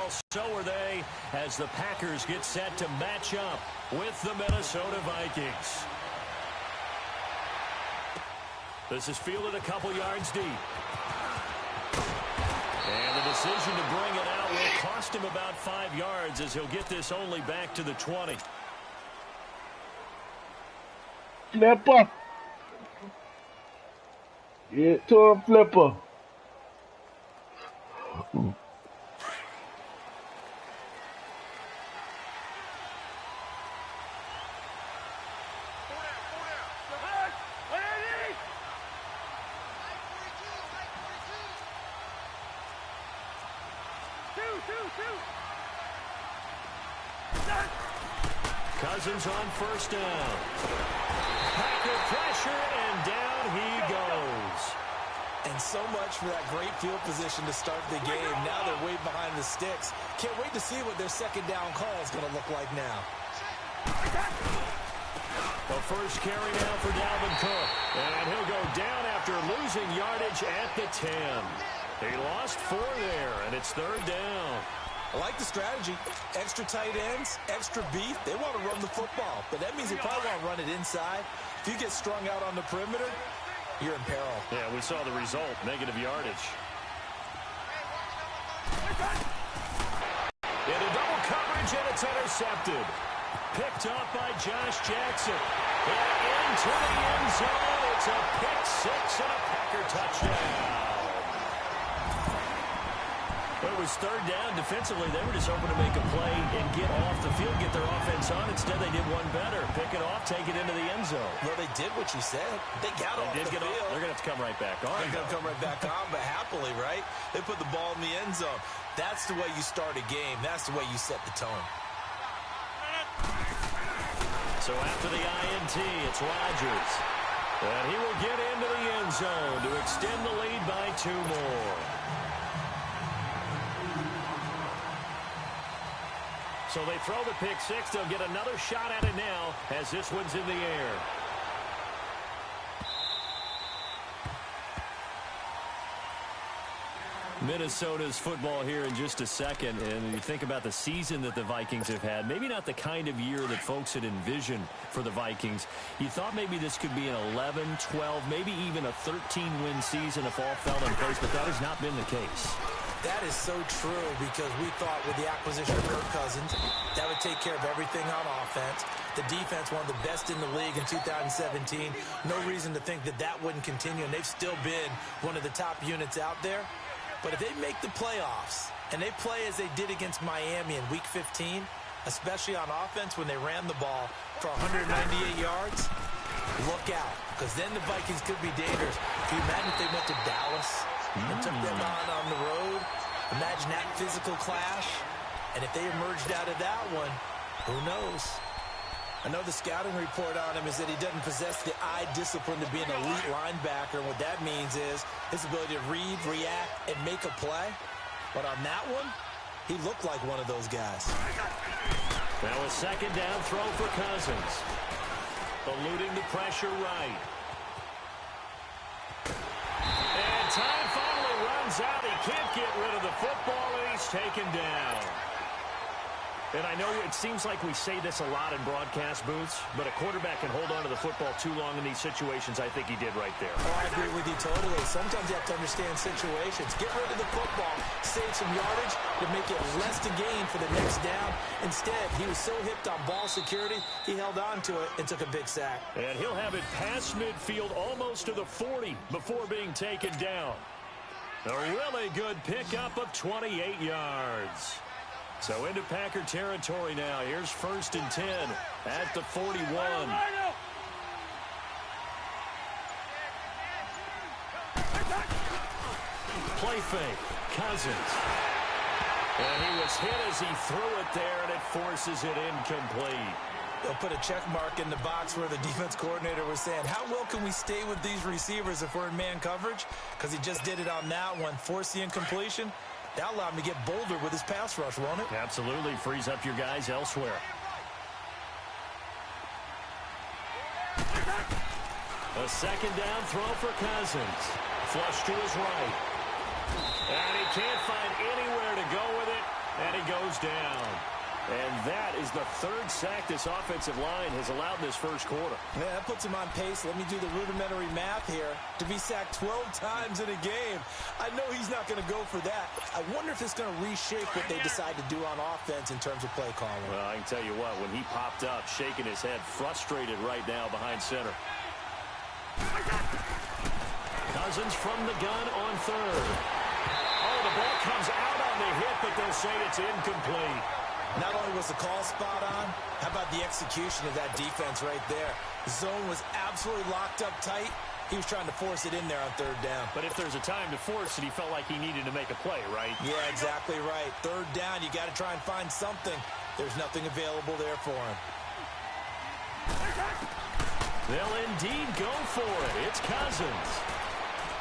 Well, so are they as the Packers get set to match up with the Minnesota Vikings. This is fielded a couple yards deep. And the decision to bring it out will cost him about 5 yards as he'll get this only back to the 20. Flipper. Get to a flipper. Cousins on first down. Packer pressure, and down he goes. And so much for that great field position to start the game. Now they're way behind the sticks. Can't wait to see what their second down call is going to look like now. The first carry now for Dalvin Cook. And he'll go down after losing yardage at the 10. He lost 4 there, and it's third down. I like the strategy. Extra tight ends, extra beef. They want to run the football, but that means they probably want to run it inside. If you get strung out on the perimeter, you're in peril. Yeah, we saw the result, negative yardage. Into double coverage, and it's intercepted. Picked up by Josh Jackson. And into the end zone. It's a pick six and a Packer touchdown. Well, it was third down. Defensively, they were just hoping to make a play and get off the field, get their offense on. Instead, they did one better. Pick it off, take it into the end zone. Well, they did what you said. They got off the field. They're going to have to come right back on. They're going to come right back on, but happily, right? They put the ball in the end zone. That's the way you start a game. That's the way you set the tone. So after the INT, it's Rodgers. And he will get into the end zone to extend the lead by 2 more. So they throw the pick six. They'll get another shot at it now as this one's in the air. Minnesota's football here in just a second. And you think about the season that the Vikings have had. Maybe not the kind of year that folks had envisioned for the Vikings. You thought maybe this could be an 11, 12, maybe even a 13-win season if all fell in place. But that has not been the case. That is so true because we thought with the acquisition of Kirk Cousins, that would take care of everything on offense. The defense, one of the best in the league in 2017. No reason to think that that wouldn't continue, and they've still been one of the top units out there. But if they make the playoffs and they play as they did against Miami in Week 15, especially on offense when they ran the ball for 198 yards, look out, because then the Vikings could be dangerous. Can you imagine if they went to Dallas and took them on the road? Imagine that physical clash. And if they emerged out of that one, who knows? I know the scouting report on him is that he doesn't possess the eye discipline to be an elite linebacker. And what that means is his ability to read, react, and make a play. But on that one, he looked like one of those guys. Now a second down throw for Cousins. Eluding the pressure right. And time finally runs out. He can't get rid of the football, and he's taken down. And I know it seems like we say this a lot in broadcast booths, but a quarterback can hold on to the football too long in these situations. I think he did right there. Oh, I agree with you totally. Sometimes you have to understand situations. Get rid of the football, save some yardage to make it less to gain for the next down. Instead, he was so hipped on ball security, he held on to it and took a big sack. And he'll have it past midfield almost to the 40 before being taken down. A really good pickup of 28 yards. So into Packer territory now. Here's 1st and 10 at the 41. Play fake. Cousins. And he was hit as he threw it there, and it forces it incomplete. They'll put a check mark in the box where the defense coordinator was saying, how well can we stay with these receivers if we're in man coverage? Because he just did it on that one. Force the incompletion. That'll allow him to get bolder with his pass rush, won't it? Absolutely. Frees up your guys elsewhere. A second down throw for Cousins. Flush to his right. And he can't find anywhere to go with it. And he goes down. And that is the third sack this offensive line has allowed in this first quarter. Man, that puts him on pace. Let me do the rudimentary math here. To be sacked 12 times in a game, I know he's not going to go for that. I wonder if it's going to reshape what they decide to do on offense in terms of play calling. Well, I can tell you what, when he popped up, shaking his head, frustrated right now behind center. Cousins from the gun on third. Oh, the ball comes out on the hit, but they'll say it's incomplete. Not only was the call spot on, how about the execution of that defense right there? The zone was absolutely locked up tight. He was trying to force it in there on third down. But if there's a time to force it, he felt like he needed to make a play, right? Yeah, exactly right. Third down, you got to try and find something. There's nothing available there for him. They'll indeed go for it. It's Cousins.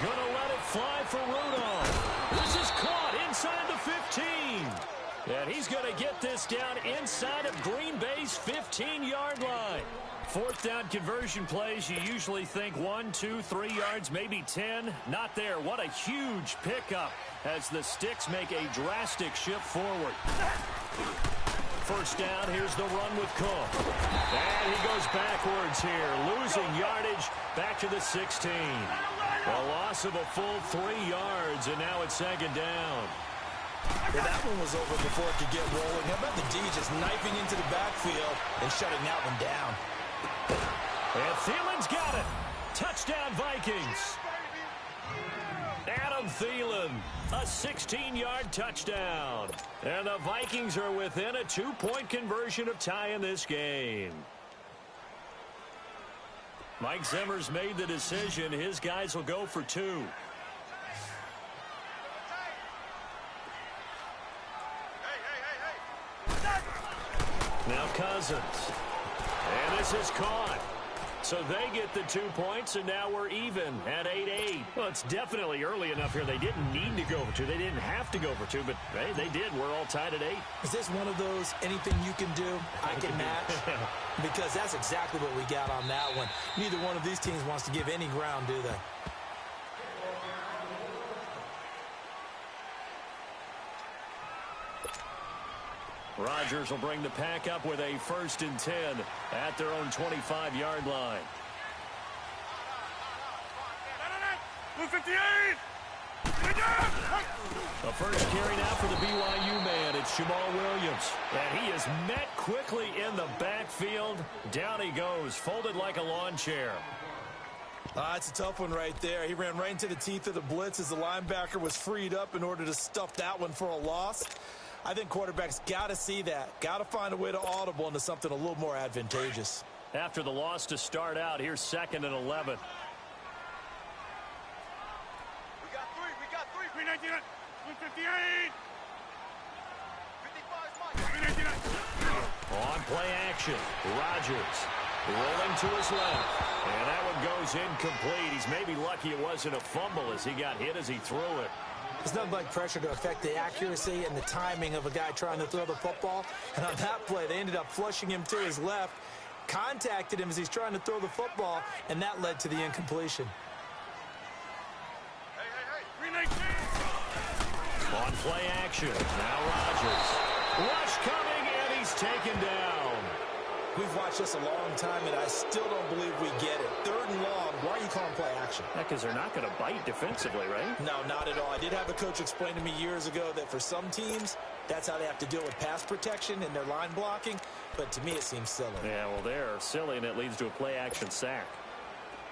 Gonna let it fly for Rudolph. This is caught inside the 15. And he's going to get this down inside of Green Bay's 15-yard line. Fourth down conversion plays, you usually think 1, 2, 3 yards, maybe 10. Not there. What a huge pickup as the Sticks make a drastic shift forward. First down, here's the run with Cook. And he goes backwards here, losing yardage back to the 16. A loss of a full 3 yards, and now it's second down. Well, that one was over before it could get rolling. How about the D just knifing into the backfield and shutting that one down? And Thielen's got it. Touchdown, Vikings. Adam Thielen, a 16-yard touchdown. And the Vikings are within a 2-point conversion of tying this game. Mike Zimmer's made the decision. His guys will go for 2. Now Cousins. And this is caught. So they get the 2 points, and now we're even at 8-8. Well, it's definitely early enough here. They didn't need to go for 2. They didn't have to go for 2, but hey, they did. We're all tied at 8. Is this one of those anything you can do, I can match? Because that's exactly what we got on that one. Neither one of these teams wants to give any ground, do they? Rodgers will bring the pack up with a 1st and 10 at their own 25-yard line. 258! The first carry now for the BYU man. It's Jamal Williams. And he is met quickly in the backfield. Down he goes, folded like a lawn chair. It's a tough one right there. He ran right into the teeth of the blitz as the linebacker was freed up in order to stuff that one for a loss. I think quarterbacks got to see that. Got to find a way to audible into something a little more advantageous. After the loss to start out, here's 2nd and 11. We got 3. 319. 258. 55. On play action, Rodgers rolling to his left. And that one goes incomplete. He's maybe lucky it wasn't a fumble as he got hit as he threw it. There's nothing like pressure to affect the accuracy and the timing of a guy trying to throw the football. And on that play, they ended up flushing him to his left, contacted him as he's trying to throw the football, and that led to the incompletion. Hey. 319. On play action, now Rodgers. Rush coming, and he's taken down. We've watched this a long time, and I still don't believe we get it. 3rd and long, why are you calling play action? Because they're not going to bite defensively, right? No, not at all. I did have a coach explain to me years ago that for some teams, that's how they have to deal with pass protection and their line blocking. But to me, it seems silly. Yeah, well, they're silly, and it leads to a play action sack.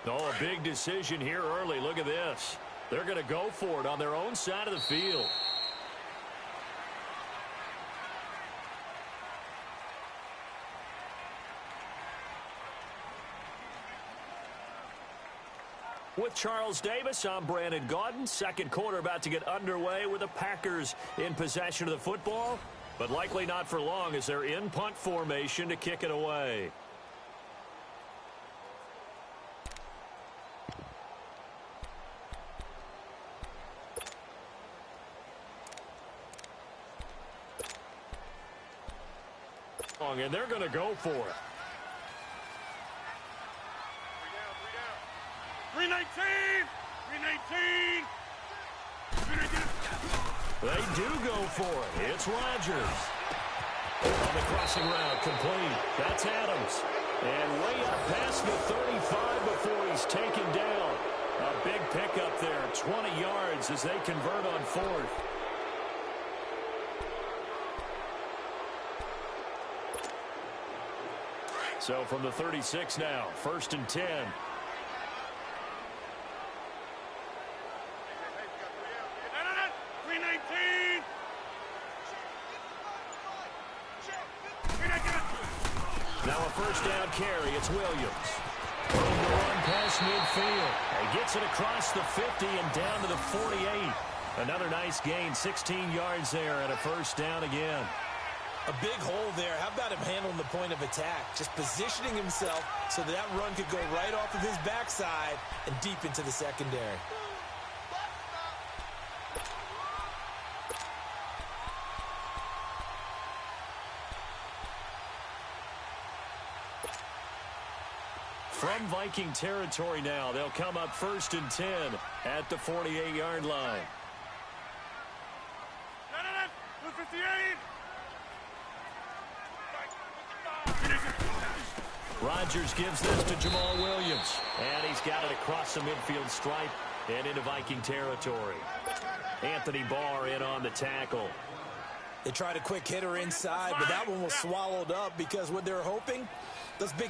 Oh, a big decision here early. Look at this. They're going to go for it on their own side of the field. With Charles Davis, I'm Brandon Gaudin. Second quarter about to get underway with the Packers in possession of the football, but likely not for long as they're in punt formation to kick it away. And they're going to go for it. 319. 319. They do go for it. It's Rodgers. On the crossing route, complete. That's Adams. And way up past the 35 before he's taken down. A big pickup there, 20 yards as they convert on fourth. So from the 36 now, 1st and 10. 319. Now a first down carry. It's Williams. Room to run past midfield. He gets it across the 50 and down to the 48. Another nice gain, 16 yards there and a first down again. A big hole there. How about him handling the point of attack? Just positioning himself so that run could go right off of his backside and deep into the secondary. From Viking territory now, they'll come up 1st and 10 at the 48-yard line. 258. Rodgers gives this to Jamal Williams. And he's got it across the midfield stripe and into Viking territory. Anthony Barr in on the tackle. They tried a quick hitter inside, but that one was swallowed up because what they're hoping, those big